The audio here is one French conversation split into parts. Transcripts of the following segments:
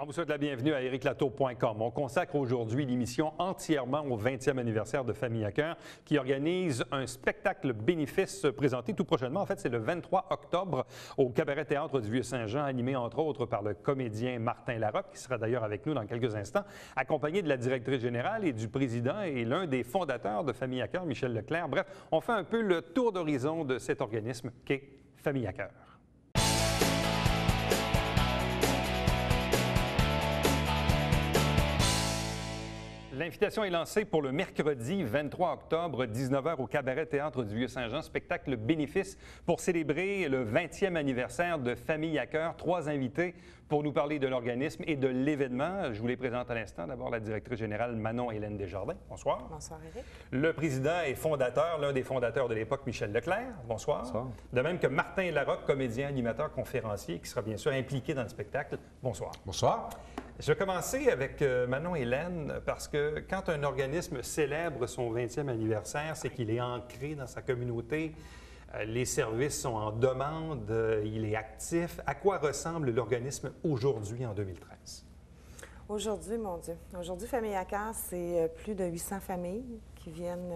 On vous souhaite la bienvenue à ericlatour.com. On consacre aujourd'hui l'émission entièrement au 20e anniversaire de Famille à cœur qui organise un spectacle bénéfice présenté tout prochainement. En fait, c'est le 23 octobre au Cabaret Théâtre du Vieux-Saint-Jean, animé entre autres par le comédien Martin Larocque, qui sera d'ailleurs avec nous dans quelques instants, accompagné de la directrice générale et du président et l'un des fondateurs de Famille à cœur, Michel Leclerc. Bref, on fait un peu le tour d'horizon de cet organisme qu'est Famille à cœur. L'invitation est lancée pour le mercredi 23 octobre, 19h au Cabaret Théâtre du Vieux-Saint-Jean, spectacle bénéfice pour célébrer le 20e anniversaire de Famille à cœur. 3 invités pour nous parler de l'organisme et de l'événement. Je vous les présente à l'instant. D'abord, la directrice générale Manon-Hélène Desjardins. Bonsoir. Bonsoir, Éric. Le président et fondateur, l'un des fondateurs de l'époque, Michel Leclerc. Bonsoir. Bonsoir. De même que Martin Larocque, comédien, animateur, conférencier, qui sera bien sûr impliqué dans le spectacle. Bonsoir. Bonsoir. Je vais commencer avec Manon-Hélène parce que quand un organisme célèbre son 20e anniversaire, c'est qu'il est ancré dans sa communauté, les services sont en demande, il est actif. À quoi ressemble l'organisme aujourd'hui en 2013? Aujourd'hui, mon Dieu, aujourd'hui, Famille à cœur, c'est plus de 800 familles qui viennent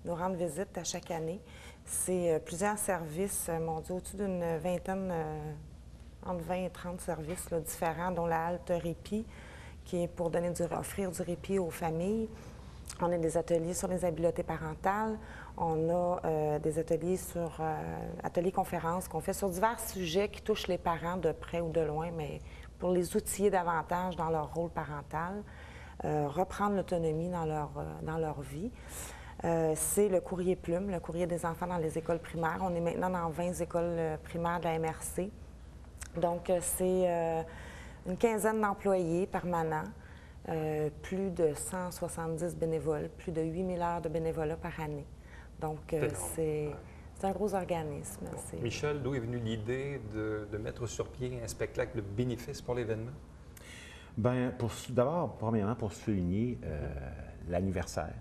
nous rendre visite à chaque année. C'est plusieurs services, mon Dieu, au-dessus d'une vingtaine, entre 20 et 30 services là, différents, dont la halte répit, qui est pour offrir du répit aux familles. On a des ateliers sur les habiletés parentales. On a des ateliers sur ateliers conférences qu'on fait sur divers sujets qui touchent les parents de près ou de loin, mais pour les outiller davantage dans leur rôle parental, reprendre l'autonomie dans leur vie. C'est le courrier plume, le courrier des enfants dans les écoles primaires. On est maintenant dans 20 écoles primaires de la MRC. Donc, c'est une quinzaine d'employés permanents, plus de 170 bénévoles, plus de 8000 heures de bénévolat par année. Donc, c'est un gros organisme. Bon. Michel, d'où est venue l'idée de mettre sur pied un spectacle de bénéfice pour l'événement? Bien, d'abord, premièrement, pour souligner l'anniversaire.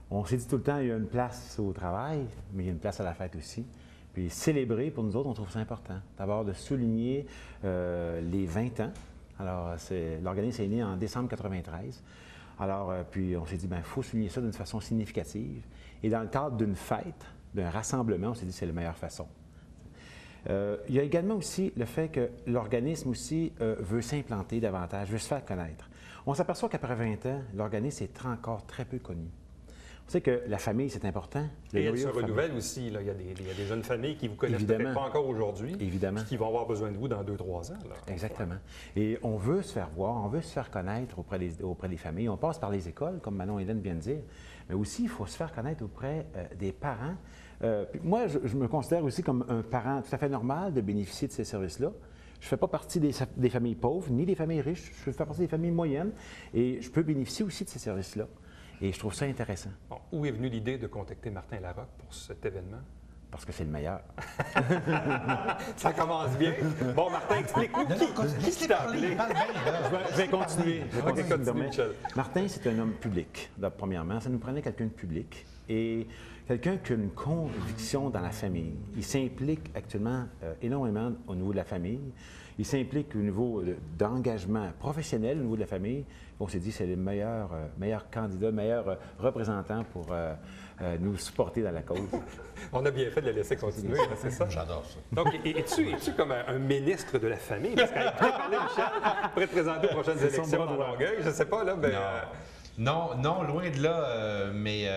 On s'est dit tout le temps, il y a une place au travail, mais il y a une place à la fête aussi. Puis célébrer, pour nous autres, on trouve ça important. D'abord, de souligner les 20 ans. Alors, l'organisme est né en décembre 93. Alors, puis on s'est dit, bien, il faut souligner ça d'une façon significative. Et dans le cadre d'une fête, d'un rassemblement, on s'est dit que c'est la meilleure façon. Il y a également aussi le fait que l'organisme aussi veut s'implanter davantage, veut se faire connaître. On s'aperçoit qu'après 20 ans, l'organisme est encore très peu connu. On sait que la famille, c'est important. Et elle se renouvelle aussi. Là. Il y a des jeunes familles qui vous connaissent peut-être pas encore aujourd'hui. Évidemment. Qui vont avoir besoin de vous dans 2-3 ans. Là. Exactement. Et on veut se faire voir, on veut se faire connaître auprès des familles. On passe par les écoles, comme Manon-Hélène vient de dire, mais aussi, il faut se faire connaître auprès des parents. Moi, je me considère aussi comme un parent tout à fait normal de bénéficier de ces services-là. Je ne fais pas partie des familles pauvres, ni des familles riches. Je fais partie des familles moyennes et je peux bénéficier aussi de ces services-là. Et je trouve ça intéressant. Bon, où est venue l'idée de contacter Martin Larocque pour cet événement? Parce que c'est le meilleur. Ça commence bien. Bon, Martin, explique-nous qui t'a appelé. Je vais continuer. Martin, c'est un homme public, premièrement. Ça nous prenait quelqu'un de public et quelqu'un qui a une conviction dans la famille. Il s'implique actuellement énormément au niveau de la famille. Il s'implique au niveau d'engagement professionnel au niveau de la famille. On s'est dit que c'est le meilleur candidat, le meilleur représentant pour nous supporter dans la cause. On a bien fait de le laisser continuer, c'est ça? J'adore ça. Donc, es-tu comme un ministre de la famille? Parce qu'avec Michel, pourrait te présenter aux prochaines élections à Longueuil, je ne sais pas, là, mais... Non, loin de là, mais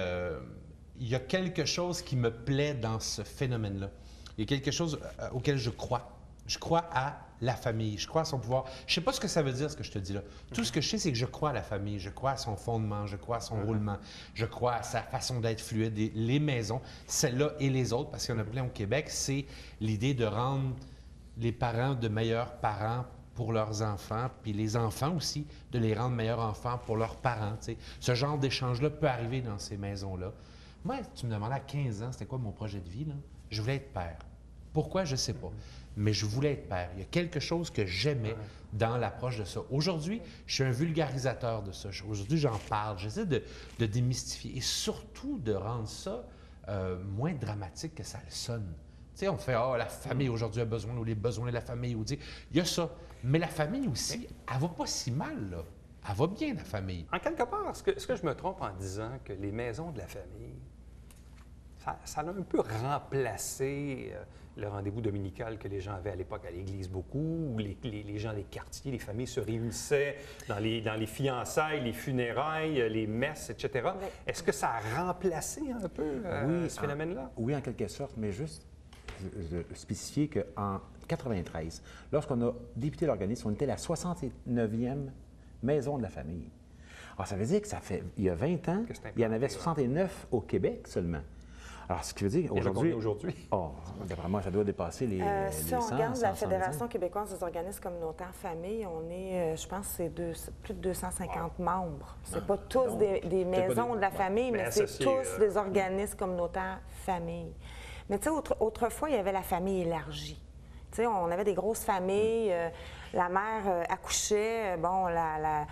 il y a quelque chose qui me plaît dans ce phénomène-là. Il y a quelque chose auquel je crois. Je crois à la famille, je crois à son pouvoir. Je ne sais pas ce que ça veut dire, ce que je te dis là. Tout ce que je sais, c'est que je crois à la famille, je crois à son fondement, je crois à son roulement, je crois à sa façon d'être fluide. Et les maisons, celles-là et les autres, parce qu'il y en a plein au Québec, c'est l'idée de rendre les parents de meilleurs parents pour leurs enfants, puis les enfants aussi, de les rendre meilleurs enfants pour leurs parents. T'sais. Ce genre d'échange-là peut arriver dans ces maisons-là. Moi, tu me demandais à 15 ans, c'était quoi mon projet de vie, là? Je voulais être père. Pourquoi? Je ne sais pas. Mais je voulais être père. Il y a quelque chose que j'aimais dans l'approche de ça. Aujourd'hui, je suis un vulgarisateur de ça. Aujourd'hui, j'en parle. J'essaie de démystifier et surtout de rendre ça moins dramatique que ça le sonne. sais, on fait, la famille aujourd'hui a besoin, ou les besoins de la famille, ou il y a ça. Mais la famille aussi, elle va pas si mal, là. Elle va bien, la famille. En quelque part, est-ce que je me trompe en disant que les maisons de la famille, ça a un peu remplacé le rendez-vous dominical que les gens avaient à l'époque à l'église beaucoup, où les gens des quartiers, les familles se réunissaient dans les fiançailles, les funérailles, les messes, etc. Oui. Est-ce que ça a remplacé un peu ce phénomène-là? Oui, en quelque sorte, mais juste spécifier qu'en 93, lorsqu'on a débuté l'organisme, on était la 69e maison de la famille. Alors, ça veut dire que ça fait, il y a 20 ans, il y en avait 69 au Québec seulement. Alors, ce qui veut dire aujourd'hui, d'après moi, ça doit dépasser les si on 100, regarde la 170. Fédération québécoise des organismes communautaires familles, on est, je pense, c'est plus de 250 membres. C'est pas tous des maisons de la famille, mais c'est tous des organismes communautaires familles. Mais tu sais, autrefois, il y avait la famille élargie. Tu sais, on avait des grosses familles. La mère accouchait, la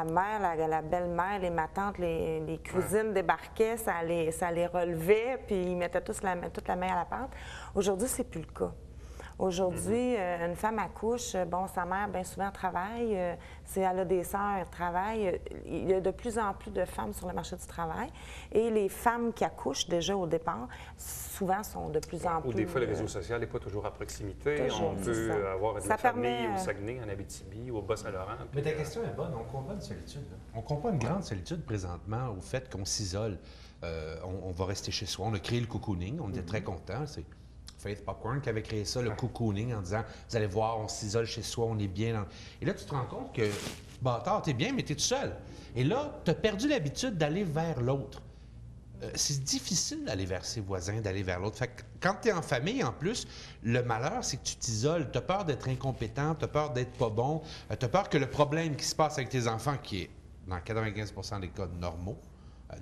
mère, la belle-mère, les matantes, les cousines débarquaient, ça les relevait, puis ils mettaient toute la main à la pâte. Aujourd'hui, c'est plus le cas. Aujourd'hui, une femme accouche, sa mère, bien souvent, travaille. Si elle a des sœurs, elle travaille. Il y a de plus en plus de femmes sur le marché du travail. Et les femmes qui accouchent, déjà au départ, souvent sont de plus en plus... Ou des fois, le réseau social n'est pas toujours à proximité. On peut avoir une famille au Saguenay, en Abitibi, au Bas-Saint-Laurent. Mais ta question est bonne. On combat une solitude. Là. On combat une grande solitude présentement au fait qu'on s'isole. On va rester chez soi. On a créé le cocooning. On était très contents. C'est Faith Popcorn qui avait créé ça, le cocooning, en disant « Vous allez voir, on s'isole chez soi, on est bien. » Et là, tu te rends compte que, bâtard, t'es bien, mais t'es tout seul. Et là, t'as perdu l'habitude d'aller vers l'autre. C'est difficile d'aller vers ses voisins, d'aller vers l'autre. Fait que quand t'es en famille, en plus, le malheur, c'est que tu t'isoles. T'as peur d'être incompétent, t'as peur d'être pas bon, t'as peur que le problème qui se passe avec tes enfants, qui est, dans 95% des cas,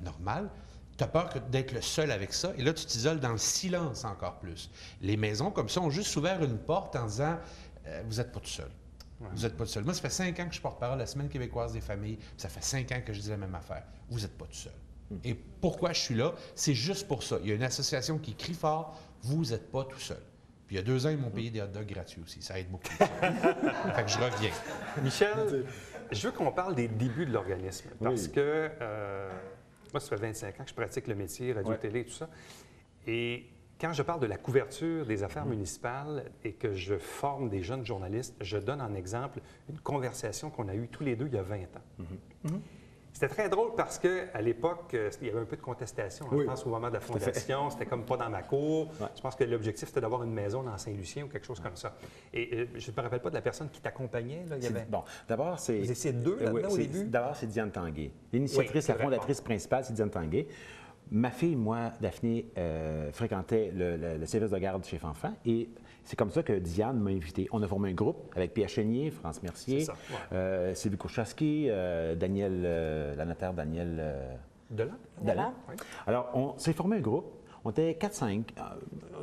normal, tu as peur d'être le seul avec ça, et là, tu t'isoles dans le silence encore plus. Les maisons comme ça ont juste ouvert une porte en disant vous n'êtes pas tout seul. Ouais. Vous n'êtes pas tout seul. Moi, ça fait 5 ans que je porte-parole à la Semaine québécoise des familles. Ça fait 5 ans que je dis la même affaire. Vous n'êtes pas tout seul. Et pourquoi je suis là? C'est juste pour ça. Il y a une association qui crie fort vous n'êtes pas tout seul. Puis il y a 2 ans, ils m'ont payé des hot dogs gratuits aussi. Ça aide beaucoup. Fait que je reviens. Michel, je veux qu'on parle des débuts de l'organisme. Parce que moi, ça fait 25 ans que je pratique le métier, radio-télé, tout ça. Et quand je parle de la couverture des affaires municipales et que je forme des jeunes journalistes, je donne en exemple une conversation qu'on a eue tous les deux il y a 20 ans. C'était très drôle parce qu'à l'époque, il y avait un peu de contestation. Je pense au moment de la fondation, c'était comme pas dans ma cour. Je pense que l'objectif, c'était d'avoir une maison dans Saint-Lucien ou quelque chose comme ça. Et je ne me rappelle pas de la personne qui t'accompagnait. Là, Bon, d'abord, c'est... Vous étiez 2 là-dedans au début? D'abord, c'est Diane Tanguay. L'initiatrice, la fondatrice principale, c'est Diane Tanguay. Ma fille, moi, Daphné, fréquentait le service de garde chez Fanfan et c'est comme ça que Diane m'a invité. On a formé un groupe avec Pierre Chénier, France Mercier, Sylvie Kouchowski, la notaire Daniel Delan. Oui. Alors, on s'est formé un groupe. On était 4-5.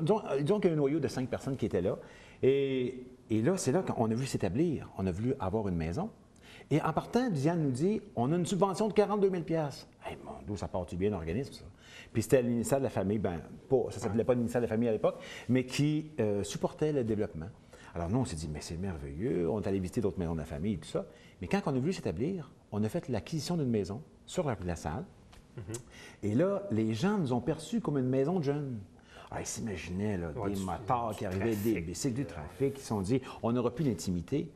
Disons qu'il y a un noyau de 5 personnes qui étaient là. Et là, c'est là qu'on a voulu s'établir. On a voulu avoir une maison. Et en partant, Diane nous dit on a une subvention de 42 000 hey, mon Dieu, ça part-tu bien l'organisme, ça? Puis c'était l'Initiale de la famille, ça ne s'appelait pas l'Initiale de la famille à l'époque, mais qui supportait le développement. Alors nous, on s'est dit mais c'est merveilleux, on est allé visiter d'autres maisons de la famille et tout ça. Mais quand on a voulu s'établir, on a fait l'acquisition d'une maison sur la rue de la Salle. Et là, les gens nous ont perçus comme une maison de jeunes. Ils s'imaginaient des motards qui arrivaient, des bicycles, du trafic, qui se sont dit on n'aura plus d'intimité.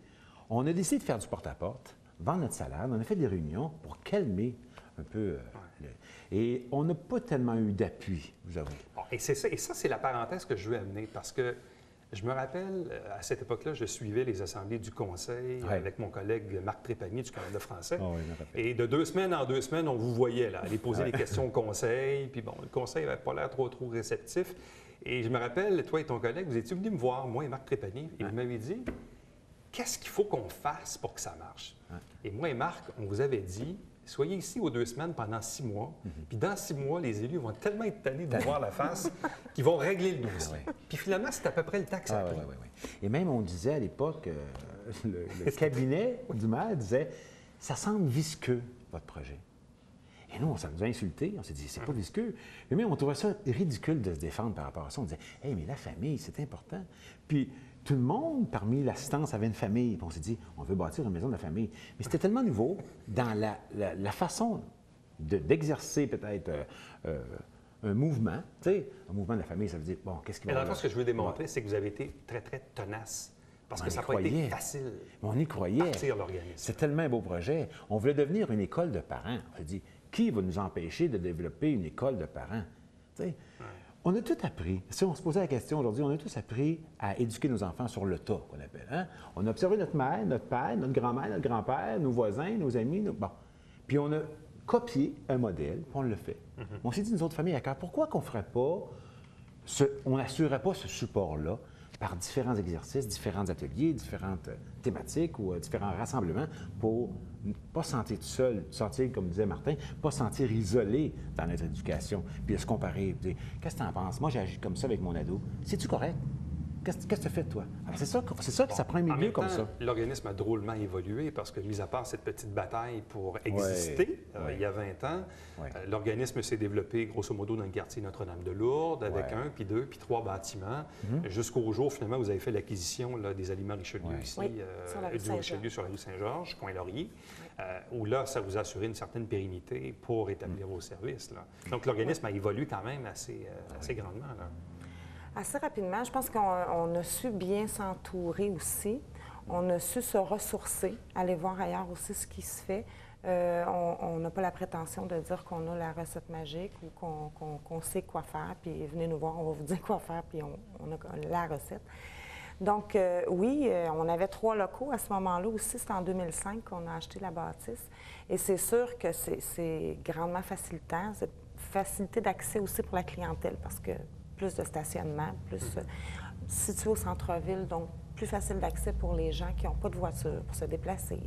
On a décidé de faire du porte-à-porte, vendre notre salade, on a fait des réunions pour calmer un peu. Et on n'a pas tellement eu d'appui, vous avouez. Bon, et ça, c'est la parenthèse que je veux amener, parce que je me rappelle, à cette époque-là, je suivais les assemblées du Conseil avec mon collègue Marc Trépanier du Canada français. Et de 2 semaines en 2 semaines, on vous voyait là, aller poser des questions au Conseil. Puis bon, le Conseil n'avait pas l'air trop réceptif. Et je me rappelle, toi et ton collègue, vous étiez venus me voir, moi et Marc Trépanier, et vous m'avez dit qu'est-ce qu'il faut qu'on fasse pour que ça marche? Et moi et Marc, on vous avait dit soyez ici aux 2 semaines pendant 6 mois, puis dans 6 mois, les élus vont tellement être tannés de voir la face qu'ils vont régler le dossier. Puis finalement, c'est à peu près le temps que ça a pris. Et même, on disait à l'époque, le cabinet du maire disait ça semble visqueux, votre projet. Et nous, ça nous a insultés. On s'est dit, c'est pas ridicule. Mais on trouvait ça ridicule de se défendre par rapport à ça. On disait, hey, mais la famille, c'est important. Puis tout le monde, parmi l'assistance, avait une famille. Puis on s'est dit, on veut bâtir une maison de la famille. Mais c'était tellement nouveau dans la façon d'exercer peut-être un mouvement. Tu sais, un mouvement de la famille, ça veut dire, bon, qu'est-ce qui va... Mais dans le fond, ce que je veux démontrer, c'est que vous avez été très, très tenace. Parce que ça n'a pas été facile. Mais on y croyait. Partir l'organisme. C'est tellement un beau projet. On voulait devenir une école de parents. On s'est dit, qui va nous empêcher de développer une école de parents? Tu sais, on a tout appris. Si on se posait la question aujourd'hui, on a tous appris à éduquer nos enfants sur le tas, qu'on appelle. Hein? On a observé notre mère, notre père, notre grand-mère, notre grand-père, nos voisins, nos amis. Bon. Puis on a copié un modèle, puis on le fait. On s'est dit, nous autres familles à cœur, pourquoi qu'on ne ferait pas, on n'assurerait pas ce support-là par différents exercices, différents ateliers, différentes thématiques ou différents rassemblements pour ne pas se sentir tout seul, sentir, comme disait Martin, pas se sentir isolé dans notre éducation, puis de se comparer, puis dire, qu'est-ce que tu en penses? Moi, j'ai agi comme ça avec mon ado. C'est-tu correct? Qu'est-ce que tu fais de toi? Alors, c'est ça que ça prend un milieu comme ça. L'organisme a drôlement évolué parce que, mis à part cette petite bataille pour exister, il y a 20 ans, l'organisme s'est développé grosso modo dans le quartier Notre-Dame-de-Lourdes avec 1, puis 2, puis 3 bâtiments, jusqu'au jour, finalement, vous avez fait l'acquisition des Aliments Richelieu ici, du Richelieu sur la rue Saint-Georges, coin Laurier, où là, ça vous a assuré une certaine pérennité pour établir vos services. Là. Donc, l'organisme a évolué quand même assez grandement. Là. Assez rapidement, je pense qu'on a su bien s'entourer aussi. On a su se ressourcer, aller voir ailleurs aussi ce qui se fait. On n'a pas la prétention de dire qu'on a la recette magique ou qu'on sait quoi faire, puis venez nous voir, on va vous dire quoi faire, puis on a la recette. Donc, oui, on avait 3 locaux à ce moment-là aussi. C'était en 2005 qu'on a acheté la bâtisse. Et c'est sûr que c'est grandement facilitant. C'est facilité d'accès aussi pour la clientèle parce que plus de stationnement, plus situé au centre-ville, donc plus facile d'accès pour les gens qui n'ont pas de voiture pour se déplacer.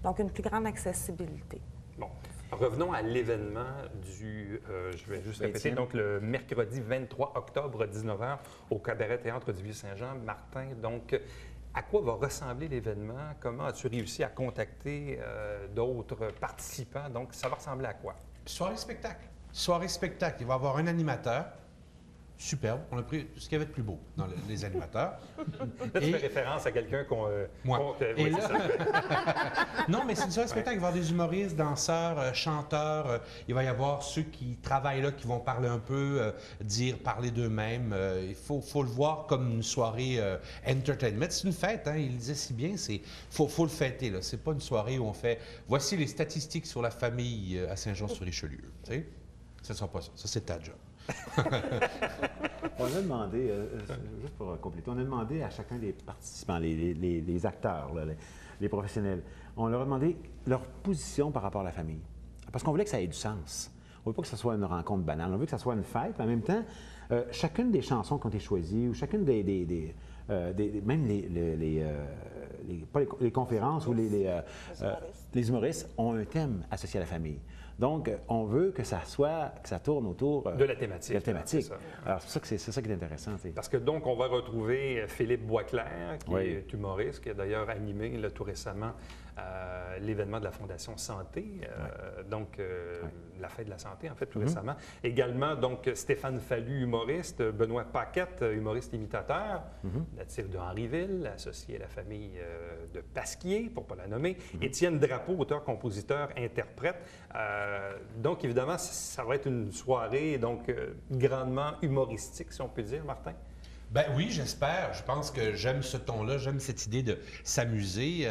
Donc, une plus grande accessibilité. Bon. Revenons à l'événement je vais juste répéter, donc le mercredi 23 octobre, 19h, au Cabaret-Théâtre du Vieux-Saint-Jean. Martin, donc, à quoi va ressembler l'événement? Comment as-tu réussi à contacter d'autres participants? Donc, ça va ressembler à quoi? Soirée spectacle. Soirée spectacle. Il va y avoir un animateur. Superbe. On a pris ce qu'il y avait de plus beau dans les animateurs. Là, tu fais référence à quelqu'un qu'on... Moi. Oui, c'est ça. Non, mais c'est une soirée spectacle. Il va y avoir des humoristes, danseurs, chanteurs. Il va y avoir ceux qui travaillent là, qui vont parler un peu, parler d'eux-mêmes. Il faut le voir comme une soirée entertainment. C'est une fête, hein? Il disait si bien, faut le fêter. Là. C'est pas une soirée où on fait... Voici les statistiques sur la famille à Saint-Jean-sur-Richelieu. Tu sais? Ce ne sera pas ça. Ça, c'est ta job. On a demandé, juste pour compléter, on a demandé à chacun des participants, les acteurs, là, les professionnels, on leur a demandé leur position par rapport à la famille. Parce qu'on voulait que ça ait du sens. On ne veut pas que ce soit une rencontre banale. On veut que ça soit une fête. En même temps, chacune des chansons qui ont été choisies ou chacune même les conférences ou les humoristes ont un thème associé à la famille. Donc, on veut que ça tourne autour de la thématique. Alors, c'est ça qui est intéressant. T'sais. Parce que donc, on va retrouver Philippe Boisclair, qui est humoriste, qui a d'ailleurs animé là, tout récemment l'événement de la Fondation Santé, la Fête de la Santé, en fait, tout récemment. Également, donc, Stéphane Fallu, humoriste, Benoît Paquette, humoriste imitateur, natif de Henryville, associé à la famille de Pasquier, pour ne pas la nommer, Étienne Drapeau, auteur, compositeur, interprète. Donc, évidemment, ça va être une soirée donc grandement humoristique, si on peut dire, Martin. Ben oui, j'espère. Je pense que j'aime ce ton-là, j'aime cette idée de s'amuser.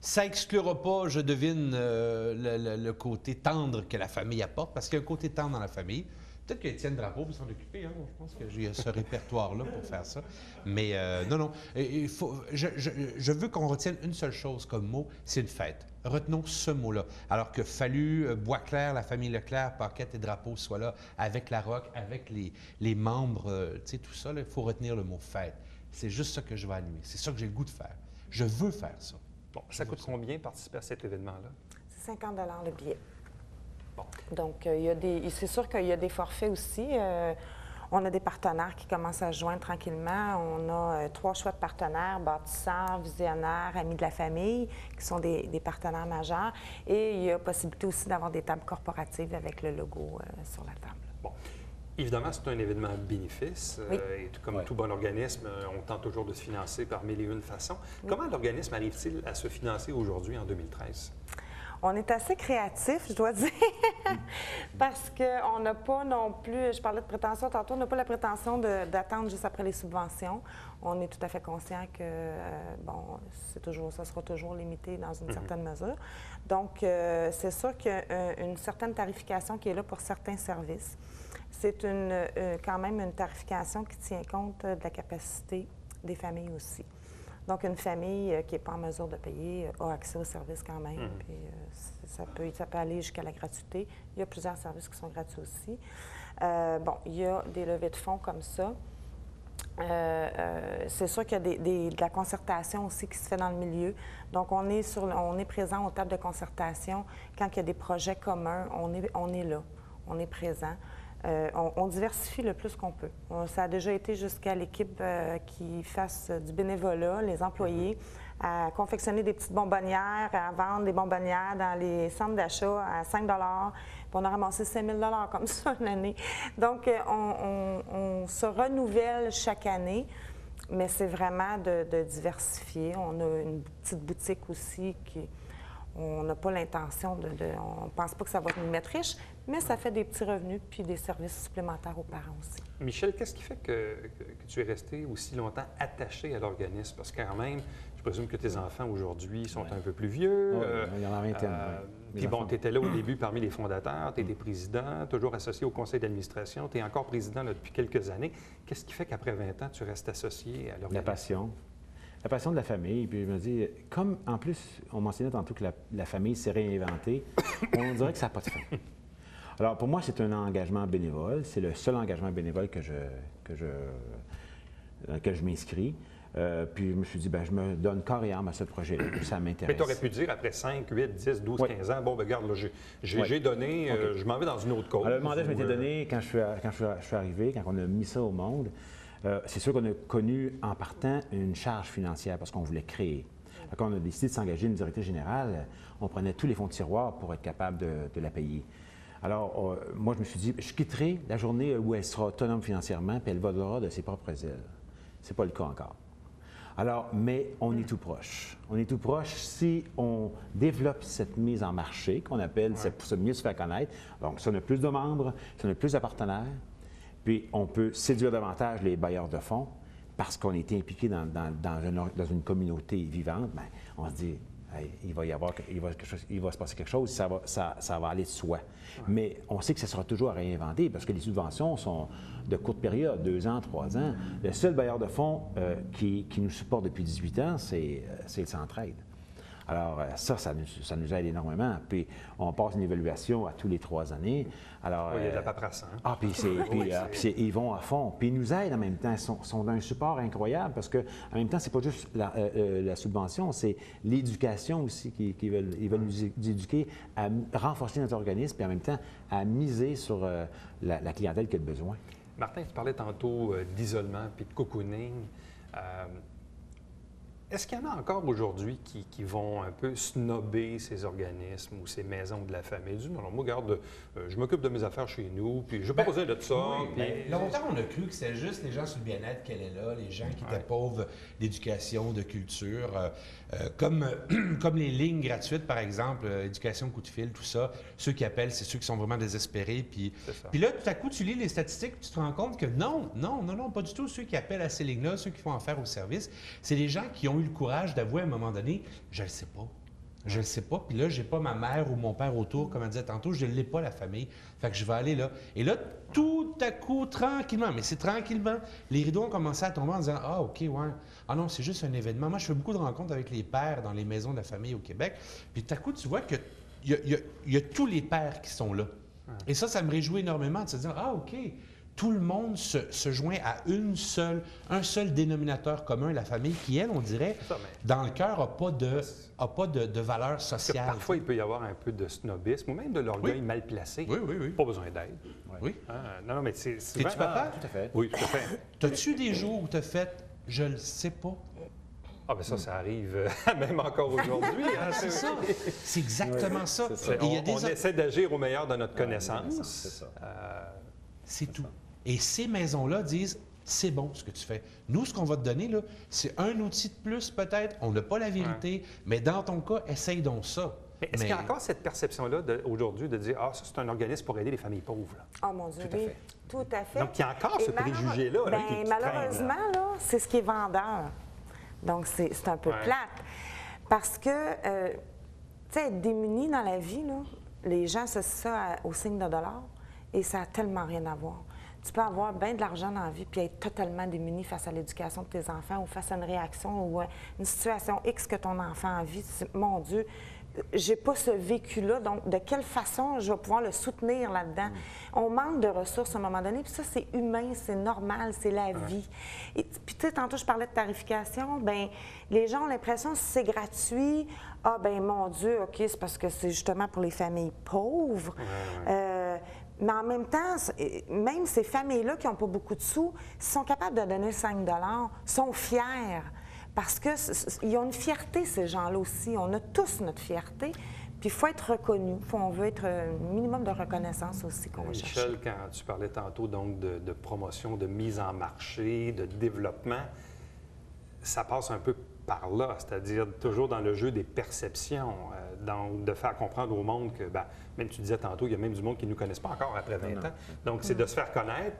Ça exclura pas, je devine, le côté tendre que la famille apporte, parce qu'il y a un côté tendre dans la famille. Peut-être qu'Étienne Drapeau peut s'en occuper. Hein? Je pense que j'ai ce répertoire-là pour faire ça. Mais non. Je veux qu'on retienne une seule chose comme mot, c'est une fête. Retenons ce mot-là. Alors que Fallu, Boisclair, la famille Leclerc, Paquette et Drapeau soient là avec la rock, avec les membres, tu sais, tout ça, il faut retenir le mot fête. C'est juste ça que je vais animer. C'est ça que j'ai le goût de faire. Je veux faire ça. Bon, ça coûte combien participer à cet événement-là? C'est 50 $ le billet. Bon. Donc, c'est sûr qu'il y a des forfaits aussi. On a des partenaires qui commencent à se joindre tranquillement. On a 3 choix de partenaires, bâtisseurs, visionnaires, amis de la famille, qui sont des partenaires majeurs. Et il y a possibilité aussi d'avoir des tables corporatives avec le logo sur la table. Bon. Évidemment, c'est un événement bénéfice. Oui. Et comme tout bon organisme, on tente toujours de se financer par mille et une façons. Oui. Comment l'organisme arrive-t-il à se financer aujourd'hui, en 2013? On est assez créatif, je dois dire, parce qu'on n'a pas non plus, je parlais de prétention tantôt, on n'a pas la prétention d'attendre juste après les subventions. On est tout à fait conscient que, ça sera toujours limité dans une certaine mesure. Donc, c'est sûr qu'il y a une certaine tarification qui est là pour certains services. C'est quand même une tarification qui tient compte de la capacité des familles aussi. Donc, une famille qui n'est pas en mesure de payer a accès aux services quand même. Puis, ça peut aller jusqu'à la gratuité. Il y a plusieurs services qui sont gratuits aussi. Il y a des levées de fonds comme ça. C'est sûr qu'il y a de la concertation aussi qui se fait dans le milieu. Donc, on est présent aux tables de concertation. Quand il y a des projets communs, on est là, on est présent. On diversifie le plus qu'on peut. Ça a déjà été jusqu'à l'équipe qui fasse du bénévolat, les employés, à confectionner des petites bonbonnières, à vendre des bonbonnières dans les centres d'achat à 5 $. Puis on a ramassé 5 000 $ comme ça une année. Donc, on se renouvelle chaque année, mais c'est vraiment de diversifier. On a une petite boutique aussi qui... On n'a pas l'intention on ne pense pas que ça va nous mettre riches, mais ça fait des petits revenus puis des services supplémentaires aux parents aussi. Michel, qu'est-ce qui fait que tu es resté aussi longtemps attaché à l'organisme? Parce que quand même, je présume que tes enfants aujourd'hui sont un peu plus vieux. Il y en a 20. Puis bon, tu étais là au début parmi les fondateurs, tu étais président, toujours associé au conseil d'administration, tu es encore président là, depuis quelques années. Qu'est-ce qui fait qu'après 20 ans, tu restes associé à l'organisme? La passion. La passion de la famille. Puis je me dis, comme en plus, on mentionnait tantôt que la famille s'est réinventée, on dirait que ça n'a pas de fin. Alors pour moi, c'est un engagement bénévole. C'est le seul engagement bénévole dans lequel je m'inscris. Puis je me suis dit, je me donne corps et âme à ce projet-là. Ça m'intéresse. Mais tu aurais pu dire, après 5, 8, 10, 12, 15 ans, bon, regarde, là, j'ai donné, je m'en vais dans une autre cause. Alors, le mandat, je m'étais donné quand je suis arrivé, quand on a mis ça au monde. C'est sûr qu'on a connu, en partant, une charge financière parce qu'on voulait créer. Quand on a décidé de s'engager une directrice générale, on prenait tous les fonds de tiroir pour être capable de la payer. Alors, moi, je me suis dit, je quitterai la journée où elle sera autonome financièrement puis elle volera de ses propres ailes. C'est pas le cas encore. Alors, mais on est tout proche. On est tout proche si on développe cette mise en marché qu'on appelle, c'est pour mieux se faire connaître. Donc, si on a plus de membres, si on a plus de partenaires, puis on peut séduire davantage les bailleurs de fonds parce qu'on est impliqué dans une communauté vivante, bien, on se dit, hey, il va se passer quelque chose, ça va aller de soi. Mais on sait que ça sera toujours à réinventer parce que les subventions sont de courte période, 2 ans, 3 ans. Le seul bailleur de fonds qui nous supporte depuis 18 ans, c'est le Centraide. Alors, ça nous aide énormément. Puis, on passe une évaluation à tous les 3 années. Alors, il y a de la paperasse. Hein? Ah, puis ils vont à fond. Puis, ils nous aident en même temps. Ils sont d'un support incroyable parce qu'en même temps, c'est pas juste la subvention, c'est l'éducation aussi ils veulent nous éduquer à renforcer notre organisme puis en même temps à miser sur la clientèle qui a besoin. Martin, tu parlais tantôt d'isolement puis de cocooning. Est-ce qu'il y en a encore aujourd'hui qui vont un peu snobber ces organismes ou ces maisons de la famille? Ils disent, non, moi, regarde, je m'occupe de mes affaires chez nous, puis je n'ai pas besoin de ça. Oui, puis... Longtemps, on a cru que c'était juste les gens sur le bien-être qu'elle est là, les gens qui étaient pauvres d'éducation, de culture, comme les lignes gratuites, par exemple, éducation coup de fil, tout ça. Ceux qui appellent, c'est ceux qui sont vraiment désespérés. Puis là, tout à coup, tu lis les statistiques, puis tu te rends compte que non, pas du tout. Ceux qui appellent à ces lignes-là, ceux qui font affaire au service, c'est les gens qui ont eu le courage d'avouer à un moment donné, je le sais pas. Je le sais pas. Puis là, j'ai pas ma mère ou mon père autour, comme elle disait tantôt, je ne l'ai pas, la famille. Fait que je vais aller là. Et là, tout à coup, tranquillement, mais c'est tranquillement, les rideaux ont commencé à tomber en disant, ah, OK, ouais. Ah non, c'est juste un événement. Moi, je fais beaucoup de rencontres avec les pères dans les maisons de la famille au Québec. Puis tout à coup, tu vois qu'il y a tous les pères qui sont là. Et ça me réjouit énormément de se dire, ah, OK. tout le monde se joint à un seul dénominateur commun, la famille, qui, elle, on dirait, Ça, mais- dans le cœur, n'a pas de valeur Parce que sociale. parfois, il peut y avoir un peu de snobisme ou même de l'orgueil Oui. mal placé. Oui, oui, oui. Pas besoin d'aide. Oui. Non, mais c'est T'es-tu vraiment- papa? Tout à fait. Oui, tout à fait. T'as-tu des jours où t'as fait « je le sais pas Ah, bien ça arrive même encore aujourd'hui. hein. » C'est ça. C'est exactement ça. c'est ça. Et il y a On des essaie d'agir au meilleur de notre connaissance. C'est ça. C'est tout. Et ces maisons-là disent, c'est bon ce que tu fais. Nous, ce qu'on va te donner, là, c'est un outil de plus peut-être. On n'a pas la vérité, mais dans ton cas, essaye donc ça. Mais est-ce qu'il y a encore cette perception-là aujourd'hui de dire « Ah, ça, c'est un organisme pour aider les familles pauvres. » Oh mon Dieu, oui, tout à fait. Donc, il y a encore ce Et préjugé-là, là, qui traîne, là. malheureusement, là, c'est ce qui est vendeur. Donc, c'est un peu Ouais. plate. Parce que, tu sais, être démuni dans la vie, là, les gens associent ça au signe de dollar et ça n'a tellement rien à voir. Tu peux avoir bien de l'argent dans la vie puis être totalement démuni face à l'éducation de tes enfants ou face à une réaction ou une situation X que ton enfant vit. Mon Dieu, j'ai pas ce vécu-là, donc de quelle façon je vais pouvoir le soutenir là-dedans? On manque de ressources à un moment donné, puis ça, c'est humain, c'est normal, c'est la vie. Et puis, tu sais, tantôt, je parlais de tarification, bien, les gens ont l'impression que c'est gratuit. Ah, ben mon Dieu, OK, c'est parce que c'est justement pour les familles pauvres. Mais en même temps, même ces familles-là qui n'ont pas beaucoup de sous, s'ils sont capables de donner 5 sont fiers. Parce qu'ils ont une fierté, ces gens-là aussi. On a tous notre fierté. Puis il faut être reconnu. On veut être un minimum de reconnaissance aussi qu'on va chercher. Michel, quand tu parlais tantôt donc de promotion, de mise en marché, de développement, ça passe un peu par là, c'est-à-dire toujours dans le jeu des perceptions, donc de faire comprendre au monde que, ben, même tu disais tantôt, il y a même du monde qui ne nous connaissent pas encore après 20 ans. Donc, c'est de se faire connaître,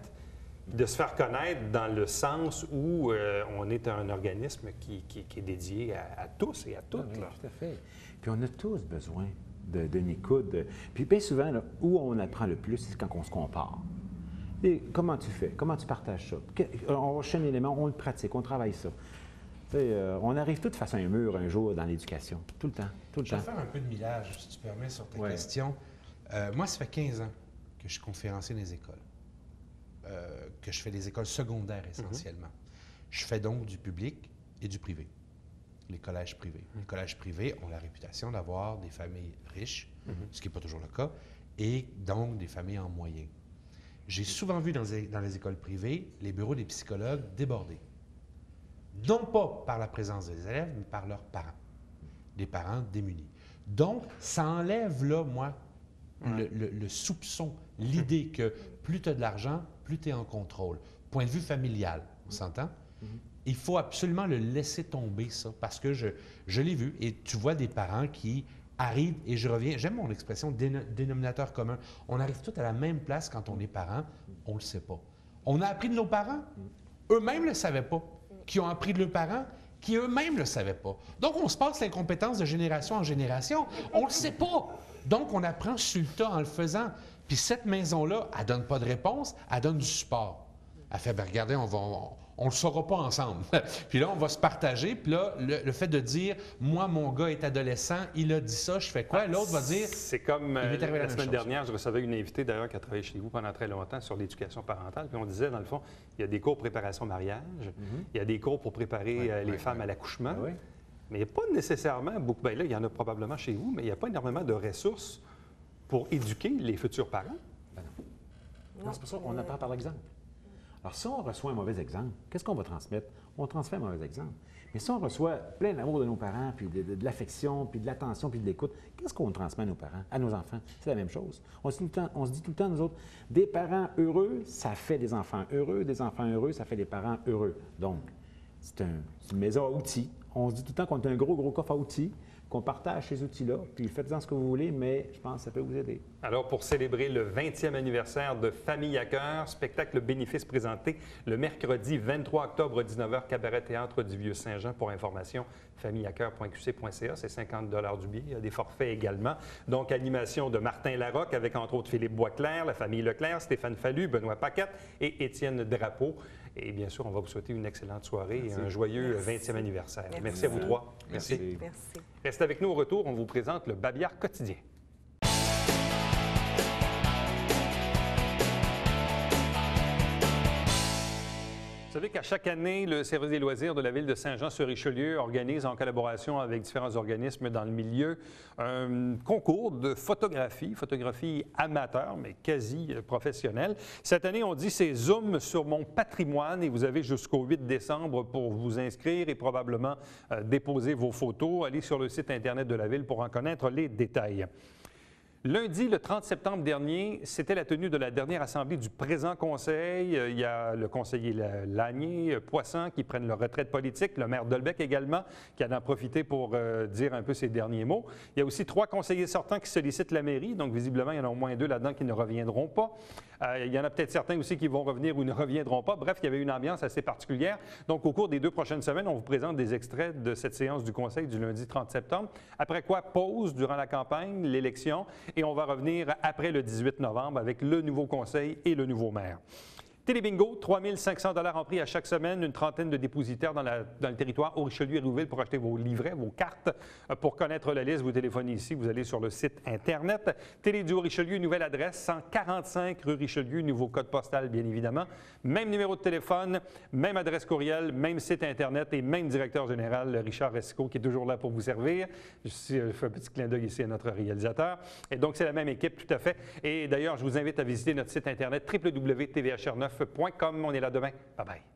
dans le sens où on est un organisme qui est dédié à tous et à toutes. Oui, là. tout à fait. Puis on a tous besoin d'une écoute. Puis bien souvent, là, où on apprend le plus, c'est quand on se compare. Et comment tu fais? Comment tu partages ça? On recherche un élément, on le pratique, on travaille ça. Tu sais, on arrive tous face à un mur un jour dans l'éducation. Tout le temps, tout le Je vais temps. faire un peu de millage, si tu permets, sur ta Ouais. question. Moi, ça fait 15 ans que je suis conférencier dans les écoles, que je fais des écoles secondaires essentiellement. Je fais donc du public et du privé, les collèges privés. Les collèges privés ont la réputation d'avoir des familles riches, ce qui n'est pas toujours le cas, et donc des familles en moyen. J'ai souvent vu dans les écoles privées les bureaux des psychologues débordés. Non pas par la présence des élèves, mais par leurs parents. Des parents démunis. Donc, ça enlève, là, moi, le soupçon, l'idée que plus tu as de l'argent, plus tu es en contrôle. Point de vue familial, on s'entend? Il faut absolument le laisser tomber, ça, parce que je l'ai vu. Et tu vois des parents qui arrivent, et je reviens, j'aime mon expression dénominateur commun. On arrive tous à la même place quand on est parent, on ne le sait pas. On a appris de nos parents, eux-mêmes ne le savaient pas. Qui ont appris de leurs parents, qui eux-mêmes ne le savaient pas. Donc, on se passe l'incompétence de génération en génération. On ne le sait pas. Donc, on apprend sur le tas en le faisant. Puis cette maison-là, elle ne donne pas de réponse, elle donne du support. Elle fait, bien, regardez, on ne le saura pas ensemble. Puis là, on va se partager. Puis là, le fait de dire, moi, mon gars est adolescent, il a dit ça, je fais quoi? L'autre va dire, C'est comme il m'est arrivé la la même semaine chose. dernière, je recevais une invitée d'ailleurs qui a travaillé chez vous pendant très longtemps sur l'éducation parentale. Puis on disait, dans le fond, il y a des cours préparation mariage, il y a des cours pour préparer les femmes à l'accouchement. Oui. Mais il n'y a pas nécessairement beaucoup. Bien là, il y en a probablement chez vous, mais il n'y a pas énormément de ressources pour éduquer les futurs parents. Non, c'est pour ça qu'on apprend par l'exemple. Alors, si on reçoit un mauvais exemple, qu'est-ce qu'on va transmettre? On transmet un mauvais exemple. Mais si on reçoit plein d'amour de nos parents, puis de l'affection, puis de l'attention, puis de l'écoute, qu'est-ce qu'on transmet à nos parents, à nos enfants? C'est la même chose. On se dit tout le temps, nous autres, des parents heureux, ça fait des enfants heureux, des enfants heureux, ça fait des parents heureux. Donc, c'est une maison à outils. On se dit tout le temps qu'on a un gros coffre à outils, qu'on partage ces outils-là, puis faites-en ce que vous voulez, mais je pense que ça peut vous aider. Alors, pour célébrer le 20e anniversaire de Famille à cœur, spectacle bénéfice présenté le mercredi 23 octobre à 19h, Cabaret Théâtre du Vieux-Saint-Jean. Pour information, familleacœur.qc.ca, c'est 50 $ du billet. Il y a des forfaits également. Donc, animation de Martin Larocque avec entre autres Philippe Boisclair, la famille Leclerc, Stéphane Fallu, Benoît Paquette et Étienne Drapeau. Et bien sûr, on va vous souhaiter une excellente soirée et un joyeux 20e anniversaire. Merci à vous trois. Merci. Merci. Restez avec nous au retour. On vous présente le Babillard quotidien. Vous savez qu'à chaque année, le service des loisirs de la Ville de Saint-Jean-sur-Richelieu organise, en collaboration avec différents organismes dans le milieu, un concours de photographie amateur, mais quasi professionnelle. Cette année, on dit c'est Zoom sur mon patrimoine et vous avez jusqu'au 8 décembre pour vous inscrire et probablement déposer vos photos. Allez sur le site Internet de la Ville pour en connaître les détails. Lundi, le 30 septembre dernier, c'était la tenue de la dernière assemblée du présent conseil. Il y a le conseiller Lanier, Poisson qui prennent leur retraite politique, le maire Dolbec également, qui en a profité pour dire un peu ses derniers mots. Il y a aussi 3 conseillers sortants qui sollicitent la mairie, donc visiblement, il y en a au moins 2 là-dedans qui ne reviendront pas. Il y en a peut-être certains aussi qui vont revenir ou ne reviendront pas. Bref, il y avait une ambiance assez particulière. Donc, au cours des 2 prochaines semaines, on vous présente des extraits de cette séance du conseil du lundi 30 septembre. Après quoi, pause durant la campagne, l'élection. Et on va revenir après le 18 novembre avec le nouveau conseil et le nouveau maire. Télébingo, 3 500 $ en prix à chaque semaine, une trentaine de dépositaires dans le territoire au Richelieu et Rouville pour acheter vos livrets, vos cartes. Pour connaître la liste, vous téléphonez ici, vous allez sur le site Internet. Télé du Richelieu, nouvelle adresse, 145 rue Richelieu, nouveau code postal bien évidemment. Même numéro de téléphone, même adresse courriel, même site Internet et même directeur général, Richard Ressico, qui est toujours là pour vous servir. Je fais un petit clin d'œil ici à notre réalisateur. Et donc, c'est la même équipe tout à fait. Et d'ailleurs, je vous invite à visiter notre site Internet www.tvhr9.com. On est là demain. Bye bye.